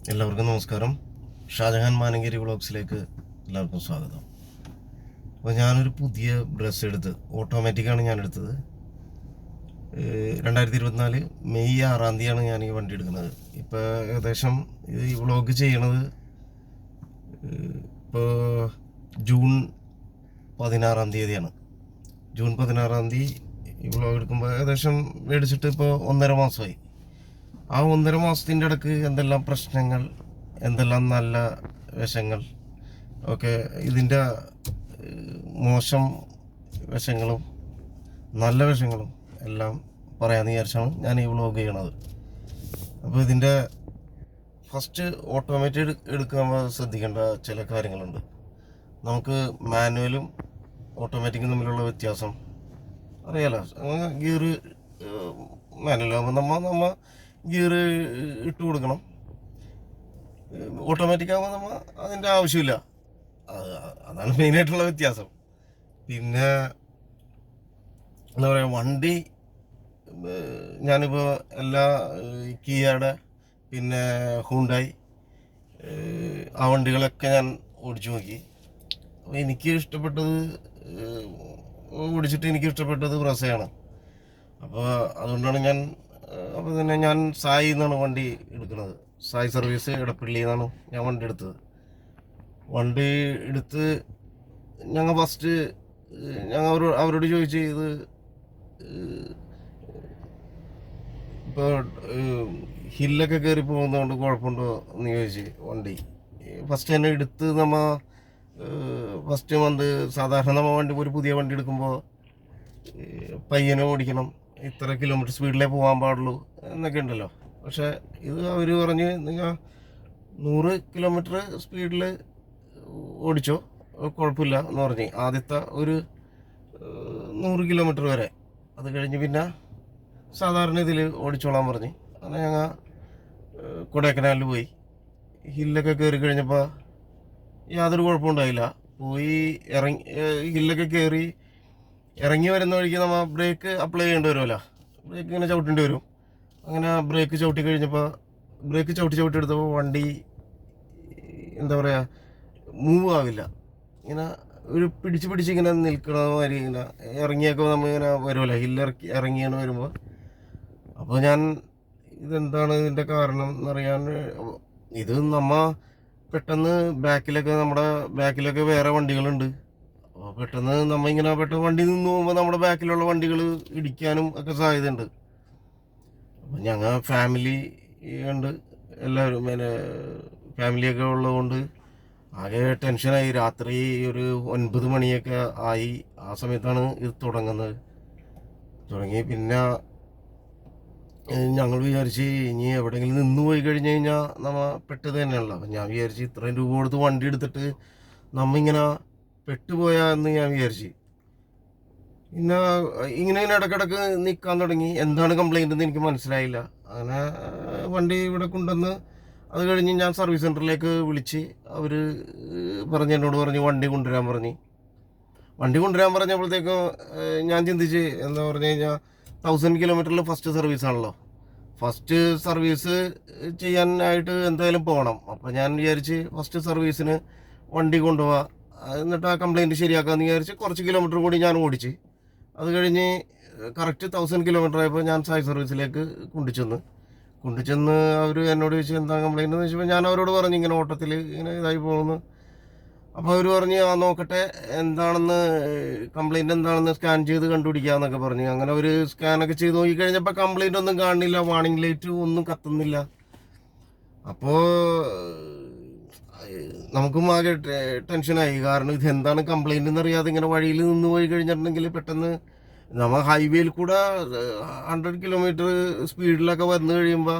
എല്ലാവർക്കും നമസ്കാരം. ഷാജഹാൻ മാനങ്കേരി വ്ളോഗ്സിലേക്ക് എല്ലാവർക്കും സ്വാഗതം. അപ്പോൾ ഞാനൊരു പുതിയ ബ്രഷ് എടുത്ത് ഓട്ടോമാറ്റിക്കാണ് ഞാൻ എടുത്തത്. 2024 മെയ് 6 തീയതിയാണ് ഞാൻ ഈ വണ്ടി എടുക്കുന്നത്. ഇപ്പോൾ ഏകദേശം ഈ വ്ളോഗ് ചെയ്യണത് ഇപ്പോൾ ജൂൺ 16 ജൂൺ 16 ഈ വ്ളോഗ് എടുക്കുമ്പോൾ ഏകദേശം മേടിച്ചിട്ട് ഇപ്പോൾ 1.5 മാസമായി. ആ 1.5 മാസത്തിൻ്റെ ഇടയ്ക്ക് എന്തെല്ലാം പ്രശ്നങ്ങൾ, എന്തെല്ലാം നല്ല വശങ്ങൾ ഒക്കെ, ഇതിൻ്റെ മോശം വശങ്ങളും നല്ല വശങ്ങളും എല്ലാം പറയാമെന്ന് വിചാരിച്ചാണ് ഞാൻ ഈ വ്ളോഗ് ചെയ്യണത്. അപ്പോൾ ഇതിൻ്റെ ഫസ്റ്റ് ഓട്ടോമാറ്റിക് എടുക്കുമ്പോൾ ശ്രദ്ധിക്കേണ്ട ചില കാര്യങ്ങളുണ്ട്. നമുക്ക് മാനുവലും ഓട്ടോമാറ്റിക്കും തമ്മിലുള്ള വ്യത്യാസം അറിയാലോ. ഗിയർ മാനുവലാകുമ്പോൾ നമ്മ ഗിയർ ഇട്ട് കൊടുക്കണം. ഓട്ടോമാറ്റിക് ആകുമ്പോൾ നമ്മൾ അതിൻ്റെ ആവശ്യമില്ല. അതാണ് മെയിനായിട്ടുള്ള വ്യത്യാസം. പിന്നെ എന്താ പറയുക, വണ്ടി ഞാനിപ്പോൾ എല്ലാ കിയയുടെ പിന്നെ ഹുണ്ടായി ആ വണ്ടികളൊക്കെ ഞാൻ ഓടിച്ചു നോക്കി. അപ്പോൾ എനിക്ക് ഇഷ്ടപ്പെട്ടത്, ഓടിച്ചിട്ട് എനിക്ക് ഇഷ്ടപ്പെട്ടത് ബ്രസയാണ്. അപ്പോൾ അതുകൊണ്ടാണ് അപ്പോൾ തന്നെ ഞാൻ സായി എന്നാണ് വണ്ടി എടുക്കുന്നത്. സായി സർവീസ് എടപ്പള്ളി എന്നാണ് ഞാൻ വണ്ടി എടുത്തത്. വണ്ടി എടുത്ത് ഞങ്ങൾ ഫസ്റ്റ് അവരോട് ചോദിച്ച്, ഇത് ഇപ്പോൾ ഹില്ലൊക്കെ കയറി പോകുന്നതുകൊണ്ട് കുഴപ്പമുണ്ടോ എന്ന് ചോദിച്ച്. വണ്ടി ഫസ്റ്റ് തന്നെ എടുത്ത് ഫസ്റ്റ് മന്ത് സാധാരണ വണ്ടി, ഒരു പുതിയ വണ്ടി എടുക്കുമ്പോൾ പയ്യനെ ഓടിക്കണം, ഇത്ര കിലോമീറ്റർ സ്പീഡിലേ പോകാൻ പാടുള്ളൂ എന്നൊക്കെ ഉണ്ടല്ലോ. പക്ഷേ ഇത് അവർ പറഞ്ഞ്, നിങ്ങൾ 100 കിലോമീറ്റർ സ്പീഡിൽ ഓടിച്ചോ, കുഴപ്പമില്ല എന്ന് പറഞ്ഞ്. ആദ്യത്തെ ഒരു 100 കിലോമീറ്റർ വരെ, അത് കഴിഞ്ഞ് പിന്നെ സാധാരണ ഇതിൽ ഓടിച്ചോളാൻ പറഞ്ഞ്. അങ്ങനെ ഞങ്ങൾ കൊടൈക്കനാലിൽ പോയി. ഹില്ലൊക്കെ കയറി കഴിഞ്ഞപ്പോൾ യാതൊരു കുഴപ്പമുണ്ടായില്ല. പോയി ഹില്ലൊക്കെ കയറി ഇറങ്ങി വരുന്ന വഴിക്ക് നമ്മൾ ബ്രേക്ക് അപ്ലൈ ചെയ്യേണ്ടി വരുമല്ലോ. ബ്രേക്ക് ഇങ്ങനെ ചവിട്ടേണ്ടി വരും. അങ്ങനെ ബ്രേക്ക് ചവിട്ടി കഴിഞ്ഞപ്പോൾ, ബ്രേക്ക് ചവിട്ടി എടുത്തപ്പോൾ വണ്ടി എന്താ പറയുക, മൂവ് ആവില്ല. ഇങ്ങനെ ഒരു പിടിച്ച് ഇങ്ങനെ നിൽക്കണ മാതിരി, ഇങ്ങനെ ഇറങ്ങിയൊക്കെ നമ്മൾ ഇങ്ങനെ വരുമല്ലോ, ഇറങ്ങിയാണ് വരുമ്പോൾ. അപ്പോൾ ഞാൻ ഇതെന്താണ് ഇതിൻ്റെ കാരണം എന്നറിയാൻ, ഇത് പെട്ടെന്ന് നമ്മുടെ ബാക്കിലൊക്കെ വേറെ വണ്ടികളുണ്ട്. അപ്പോൾ പെട്ടെന്ന് വണ്ടി നിന്ന് പോകുമ്പോൾ നമ്മുടെ ബാക്കിലുള്ള വണ്ടികൾ ഇടിക്കാനും ഒക്കെ സാധ്യതയുണ്ട്. അപ്പം ഞങ്ങൾ ഫാമിലി ഉണ്ട്, എല്ലാവരും പിന്നെ ഫാമിലിയൊക്കെ ഉള്ളതുകൊണ്ട് ആകെ ടെൻഷനായി. രാത്രി ഒരു 9 മണിയൊക്കെ ആയി. ആ സമയത്താണ് ഇത് തുടങ്ങി. പിന്നെ ഞങ്ങൾ വിചാരിച്ച്, ഇനി എവിടെയെങ്കിലും നിന്ന് പോയി കഴിഞ്ഞ് കഴിഞ്ഞാൽ നമ്മൾ പെട്ടത് തന്നെയാണല്ലോ. അപ്പം ഞാൻ വിചാരിച്ച്, ഇത്രയും രൂപ കൊടുത്ത് വണ്ടി എടുത്തിട്ട് ഇങ്ങനെ പെട്ടുപോയാ എന്ന് ഞാൻ വിചാരിച്ച്. പിന്നെ ഇങ്ങനെ ഇടയ്ക്കിടയ്ക്ക് നിൽക്കാൻ തുടങ്ങി. എന്താണ് കംപ്ലൈൻ്റ് എന്ന് എനിക്ക് മനസ്സിലായില്ല. അങ്ങനെ വണ്ടി ഇവിടെ കൊണ്ടുവന്ന്, അത് കഴിഞ്ഞ് ഞാൻ സർവീസ് സെൻറ്ററിലേക്ക് വിളിച്ച്, അവർ എന്നോട് പറഞ്ഞ് വണ്ടി കൊണ്ടുവരാൻ പറഞ്ഞപ്പോഴത്തേക്കും ഞാൻ ചിന്തിച്ച്, എന്താ പറഞ്ഞു കഴിഞ്ഞാൽ 1000 കിലോമീറ്ററിൽ ഫസ്റ്റ് സർവീസാണല്ലോ. ഫസ്റ്റ് സർവീസ് ചെയ്യാനായിട്ട് എന്തായാലും പോകണം. അപ്പോൾ ഞാൻ വിചാരിച്ച് ഫസ്റ്റ് സർവീസിന് വണ്ടി കൊണ്ടുപോവാം, എന്നിട്ട് ആ കംപ്ലൈൻറ്റ് ശരിയാക്കാമെന്ന് വിചാരിച്ച് കുറച്ച് കിലോമീറ്റർ കൂടി ഞാൻ ഓടിച്ച്. അത് കഴിഞ്ഞ് കറക്റ്റ് 1000 കിലോമീറ്റർ ആയപ്പോൾ ഞാൻ സായി സർവീസിലേക്ക് കൊണ്ടുചെന്ന് അവർ എന്നോട് ചോദിച്ചു, എന്താ കംപ്ലൈൻറ്റ് എന്ന് ചോദിച്ചപ്പോൾ ഞാൻ അവരോട് പറഞ്ഞു, ഇങ്ങനെ ഓട്ടത്തിൽ ഇങ്ങനെ ഇതായി പോകുന്നു. അപ്പോൾ അവർ പറഞ്ഞ്, നോക്കട്ടെ എന്താണെന്ന്, കംപ്ലൈൻറ്റ് എന്താണെന്ന് സ്കാൻ ചെയ്ത് കണ്ടുപിടിക്കാമെന്നൊക്കെ പറഞ്ഞു. അങ്ങനെ ഒരു സ്കാനൊക്കെ ചെയ്ത് നോക്കി കഴിഞ്ഞപ്പോൾ കംപ്ലൈൻ്റ് ഒന്നും കാണുന്നില്ല, വാർണിംഗ് ലൈറ്റ് ഒന്നും കത്തുന്നില്ല. അപ്പോൾ നമുക്കും ആകെ ടെൻഷനായി. കാരണം ഇത് എന്താണ് കംപ്ലൈൻ്റ് എന്നറിയാതെ ഇങ്ങനെ വഴിയിൽ നിന്ന് പോയി കഴിഞ്ഞിട്ടുണ്ടെങ്കിൽ പെട്ടെന്ന് നമ്മൾ ഹൈവേയിൽ കൂടെ 100 കിലോമീറ്റർ സ്പീഡിലൊക്കെ വന്നു കഴിയുമ്പോൾ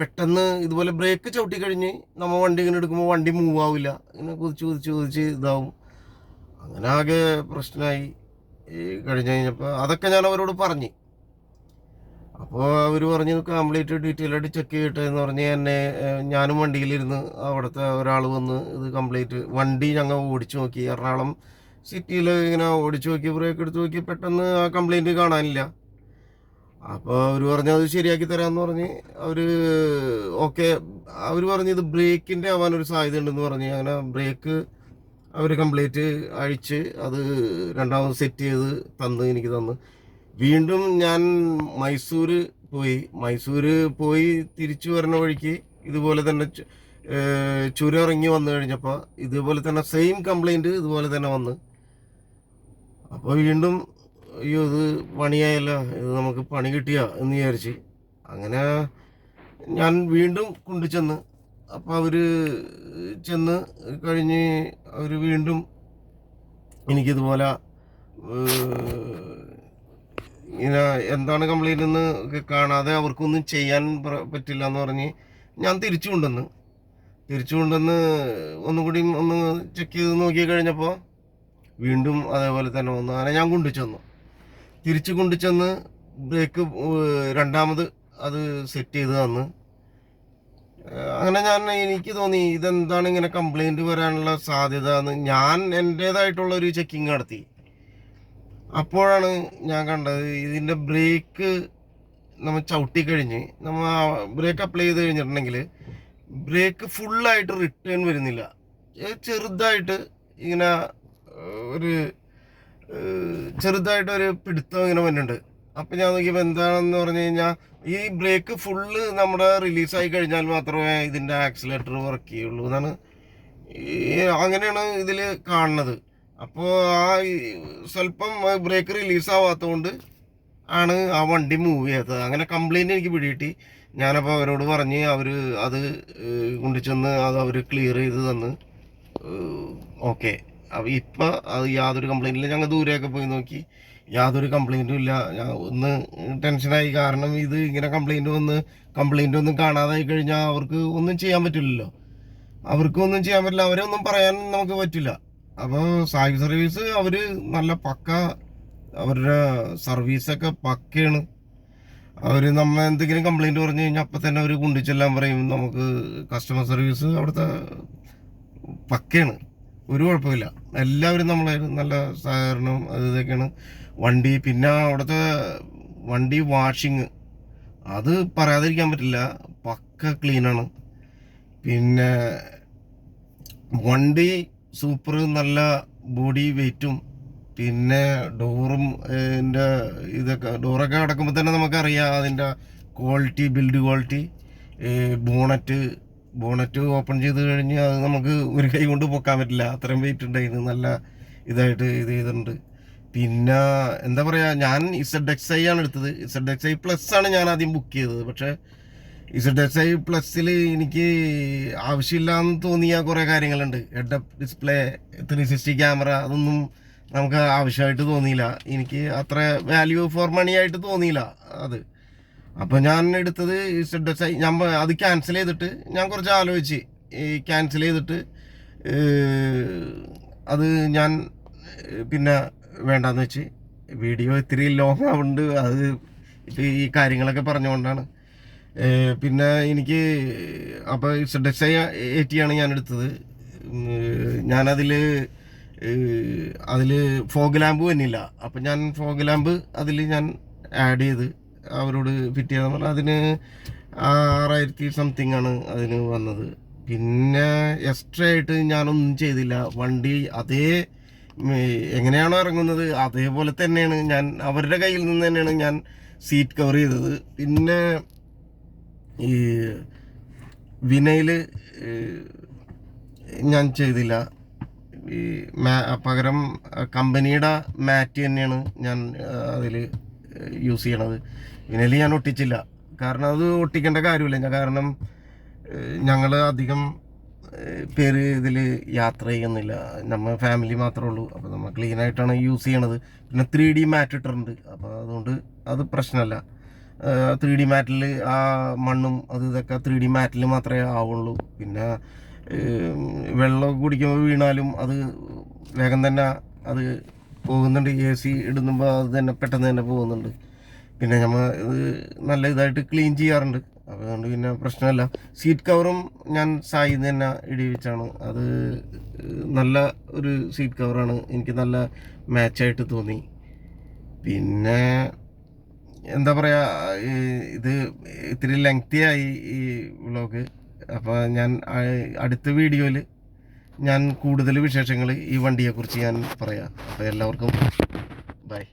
പെട്ടെന്ന് ഇതുപോലെ ബ്രേക്ക് ചവിട്ടി കഴിഞ്ഞ് നമ്മൾ വണ്ടി ഇങ്ങനെ എടുക്കുമ്പോൾ വണ്ടി മൂവ് ആവില്ല, ഇങ്ങനെ കുതിച്ച് ഇതാവും. അങ്ങനെ ആകെ പ്രശ്നമായി കഴിഞ്ഞപ്പോൾ അതൊക്കെ ഞാൻ അവരോട് പറഞ്ഞ്. അപ്പോൾ അവർ പറഞ്ഞ്, കംപ്ലീറ്റ് ഡീറ്റെയിൽ ആയിട്ട് ചെക്ക് ചെയ്യട്ടെ എന്ന് പറഞ്ഞ് ഞാനും വണ്ടിയിലിരുന്ന് അവിടുത്തെ ഒരാൾ വന്ന് ഇത് കംപ്ലീറ്റ് വണ്ടി ഞങ്ങൾ ഓടിച്ചു നോക്കി. എറണാകുളം സിറ്റിയിൽ ഇങ്ങനെ ഓടിച്ചു നോക്കി, ബ്രേക്ക് എടുത്ത് നോക്കി, പെട്ടെന്ന് ആ കംപ്ലൈൻറ്റ് കാണാനില്ല. അപ്പോൾ അവർ പറഞ്ഞു അത് ശരിയാക്കി തരാമെന്ന് പറഞ്ഞ് അവർ ഓക്കെ. അവർ പറഞ്ഞ് ഇത് ബ്രേക്കിൻ്റെ ആവാനൊരു സാധ്യത ഉണ്ടെന്ന് പറഞ്ഞ് അങ്ങനെ ബ്രേക്ക് അവർ കംപ്ലീറ്റ് അഴിച്ച് അത് രണ്ടാമത് സെറ്റ് ചെയ്ത് എനിക്ക് തന്ന്. വീണ്ടും ഞാൻ മൈസൂർ പോയി തിരിച്ചു വരുന്ന വഴിക്ക് ഇതുപോലെ തന്നെ ചുരം ഇറങ്ങി വന്നു കഴിഞ്ഞപ്പോൾ ഇതുപോലെ തന്നെ സെയിം കംപ്ലൈൻറ്റ് ഇതുപോലെ തന്നെ വന്ന്. അപ്പോൾ വീണ്ടും അയ്യോ ഇത് പണിയായല്ല, ഇത് നമുക്ക് പണി കിട്ടിയ എന്ന് വിചാരിച്ച് അങ്ങനെ ഞാൻ വീണ്ടും കൊണ്ടുചെന്ന്. അപ്പോൾ അവർ ചെന്ന് കഴിഞ്ഞ് അവർ വീണ്ടും എനിക്കിതുപോലെ ഇങ്ങനെ എന്താണ് കംപ്ലൈൻ്റ് എന്ന് കാണാതെ അവർക്കൊന്നും ചെയ്യാൻ പറ്റില്ല എന്ന് പറഞ്ഞ് ഞാൻ തിരിച്ചു കൊണ്ടുവന്ന് ഒന്നുകൂടി ഒന്ന് ചെക്ക് ചെയ്ത് നോക്കി കഴിഞ്ഞപ്പോൾ വീണ്ടും അതേപോലെ തന്നെ വന്നു. അങ്ങനെ ഞാൻ തിരിച്ചു കൊണ്ടുചെന്ന് ബ്രേക്ക് രണ്ടാമത് അത് സെറ്റ് ചെയ്ത് തന്ന്. അങ്ങനെ എനിക്ക് തോന്നി ഇതെന്താണ് ഇങ്ങനെ കംപ്ലൈൻറ്റ് വരാനുള്ള സാധ്യത എന്ന് ഞാൻ എൻ്റേതായിട്ടുള്ളൊരു ചെക്കിങ് നടത്തി. അപ്പോഴാണ് ഞാൻ കണ്ടത് ഇതിൻ്റെ ബ്രേക്ക് നമ്മൾ ചവിട്ടിക്കഴിഞ്ഞ് നമ്മൾ ബ്രേക്ക് അപ്ലൈ ചെയ്ത് കഴിഞ്ഞിട്ടുണ്ടെങ്കിൽ ബ്രേക്ക് ഫുള്ളായിട്ട് റിട്ടേൺ വരുന്നില്ല. ചെറുതായിട്ട് ഇങ്ങനെ ഒരു ചെറുതായിട്ടൊരു പിടുത്തം ഇങ്ങനെ വരുന്നുണ്ട്. അപ്പം ഞാൻ നോക്കിയപ്പോൾ എന്താണെന്ന് പറഞ്ഞു കഴിഞ്ഞാൽ ഈ ബ്രേക്ക് ഫുള്ള് നമ്മുടെ റിലീസായി കഴിഞ്ഞാൽ മാത്രമേ ഇതിൻ്റെ ആക്സിലേറ്റർ വർക്ക് ചെയ്യുള്ളൂ എന്നാണ് അങ്ങനെയാണ് ഇതിൽ കാണുന്നത്. അപ്പോൾ സ്വല്പം ബ്രേക്ക് റിലീസാവാത്തതുകൊണ്ട് ആണ് ആ വണ്ടി മൂവ് ചെയ്യാത്തത്. അങ്ങനെ കംപ്ലൈൻറ്റ് എനിക്ക് പിടികിട്ടി. ഞാനപ്പോൾ അവരോട് പറഞ്ഞ് അവർ അത് കൊണ്ടുചെന്ന് അവർ ക്ലിയർ ചെയ്ത് തന്ന്. ഓക്കെ, അപ്പോൾ ഇപ്പം അത് യാതൊരു കംപ്ലൈൻറ്റില്ല. ഞങ്ങൾ ദൂരെയൊക്കെ പോയി നോക്കി, യാതൊരു കംപ്ലൈൻറ്റും ഇല്ല. ഞാൻ ഒന്ന് ടെൻഷനായി, കാരണം ഇത് ഇങ്ങനെ കംപ്ലൈൻ്റ് ഒന്നും കാണാതായി കഴിഞ്ഞാൽ അവർക്ക് ഒന്നും ചെയ്യാൻ പറ്റില്ലല്ലോ. അവർക്കൊന്നും ചെയ്യാൻ പറ്റില്ല, അവരെ ഒന്നും പറയാൻ നമുക്ക് പറ്റില്ല. അപ്പോൾ സായി സർവീസ് അവർ നല്ല പക്ക, അവരുടെ സർവീസൊക്കെ പക്കയാണ്. അവർ നമ്മൾ എന്തെങ്കിലും കംപ്ലൈൻറ്റ് പറഞ്ഞു കഴിഞ്ഞാൽ അപ്പം തന്നെ അവർ കൊണ്ടുചെല്ലാൻ പറയും. നമുക്ക് കസ്റ്റമർ സർവീസ് അവിടുത്തെ പക്കയാണ്, ഒരു കുഴപ്പമില്ല. എല്ലാവരും നമ്മളെ നല്ല സഹകരണം ഇതൊക്കെയാണ്. വണ്ടി പിന്നെ അവിടുത്തെ വണ്ടി വാഷിങ് അത് പറയാതിരിക്കാൻ പറ്റില്ല, പക്ക ക്ലീനാണ്. പിന്നെ വണ്ടി സൂപ്പർ, നല്ല ബോഡി വെയ്റ്റും. പിന്നെ ഡോറൊക്കെ അടക്കുമ്പോൾ തന്നെ നമുക്കറിയാം അതിൻ്റെ quality, build quality. Bonnet open ചെയ്ത് കഴിഞ്ഞ് അത് നമുക്ക് ഒരു കൈ കൊണ്ട് പൊക്കാൻ പറ്റില്ല, അത്രയും വെയിറ്റ് ഉണ്ടായിരുന്നു. നല്ല ഇതായിട്ട് ഇത് ചെയ്തിട്ടുണ്ട്. പിന്നെ എന്താ പറയുക, ഞാൻ ZXi ആണ് എടുത്തത്. ZXi പ്ലസ് ആണ് ഞാൻ ആദ്യം ബുക്ക് ചെയ്തത്. പക്ഷേ ZXi പ്ലസ്സിൽ എനിക്ക് ആവശ്യമില്ലാന്ന് തോന്നിയ കുറേ കാര്യങ്ങളുണ്ട്. ഹെഡ് അപ്പ് ഡിസ്പ്ലേ, 360 ക്യാമറ, അതൊന്നും നമുക്ക് ആവശ്യമായിട്ട് തോന്നിയില്ല. എനിക്ക് അത്ര വാല്യൂ ഫോർ മണി ആയിട്ട് തോന്നിയില്ല അത്. അപ്പോൾ ഞാൻ എടുത്തത് ZXi. ഞാൻ അത് ക്യാൻസൽ ചെയ്തിട്ട് ഞാൻ കുറച്ച് ആലോചിച്ച് ക്യാൻസൽ ചെയ്തിട്ട് അത് ഞാൻ പിന്നെ വേണ്ടാന്ന് വെച്ച്. വീഡിയോ ഇത്തിരി ലോങ് ആവുന്നുണ്ട്, അത് ഇപ്പോൾ ഈ കാര്യങ്ങളൊക്കെ പറഞ്ഞുകൊണ്ടാണ്. പിന്നെ എനിക്ക് അപ്പോൾ ZXi 80 ആണ് ഞാൻ എടുത്തത്. ഞാനതിൽ ഫോഗ് ലാമ്പ് വന്നില്ല. അപ്പം ഞാൻ ഫോഗ് ലാമ്പ് അതിൽ ഞാൻ ആഡ് ചെയ്ത് അവരോട് ഫിറ്റ് ചെയ്യാൻ പറഞ്ഞാൽ അതിന് 6000 സംതിങ് ആണ് അതിന് വന്നത്. പിന്നെ എക്സ്ട്രാ ആയിട്ട് ഞാനൊന്നും ചെയ്തില്ല. വണ്ടി എങ്ങനെയാണോ ഇറങ്ങുന്നത് അതേപോലെ തന്നെയാണ് ഞാൻ അവരുടെ കയ്യിൽ നിന്ന് തന്നെയാണ് ഞാൻ സീറ്റ് കവർ ചെയ്തത്. പിന്നെ ഈ വിനയിൽ ഞാൻ ചെയ്തില്ല. ഈ പകരം കമ്പനിയുടെ മാറ്റ് തന്നെയാണ് ഞാൻ അതിൽ യൂസ് ചെയ്യണത്. വിനയിൽ ഞാൻ ഒട്ടിച്ചില്ല, കാരണം അത് ഒട്ടിക്കേണ്ട കാര്യമില്ല. കാരണം ഞങ്ങൾ അധികം പേര് ഇതിൽ യാത്ര ചെയ്യുന്നില്ല, നമ്മൾ ഫാമിലി മാത്രമേ ഉള്ളൂ. അപ്പോൾ നമ്മൾ ക്ലീനായിട്ടാണ് യൂസ് ചെയ്യണത്. പിന്നെ 3D മാറ്റ് ഇട്ടിട്ടുണ്ട്, അപ്പോൾ അതുകൊണ്ട് അത് പ്രശ്നമല്ല. 3D മാറ്റിൽ ആ മണ്ണും ഇതൊക്കെ 3D മാറ്റിൽ മാത്രമേ ആവുള്ളൂ. പിന്നെ വെള്ളം കുടിക്കുമ്പോൾ വീണാലും അത് വേഗം തന്നെ അത് പോകുന്നുണ്ട്. AC ഇടുമ്പോൾ അത് തന്നെ പെട്ടെന്ന് തന്നെ പോകുന്നുണ്ട്. പിന്നെ നമ്മൾ ഇത് നല്ല ഇതായിട്ട് ക്ലീൻ ചെയ്യാറുണ്ട്, അതുകൊണ്ട് പിന്നെ പ്രശ്നമല്ല. സീറ്റ് കവറും ഞാൻ സായിന്ന് തന്നെ ഇടിവിച്ചാണ്. അത് നല്ല ഒരു സീറ്റ് കവറാണ്, എനിക്ക് നല്ല മാച്ചായിട്ട് തോന്നി. പിന്നെ എന്താ പറയുക, ഇത് ഇത്തിരി ലെങ്തി ആയി ഈ വ്ളോഗ്. അപ്പോൾ ഞാൻ അടുത്ത വീഡിയോയിൽ ഞാൻ കൂടുതൽ വിശേഷങ്ങൾ ഈ വണ്ടിയെക്കുറിച്ച് ഞാൻ പറയാം. അപ്പോൾ എല്ലാവർക്കും ബൈ.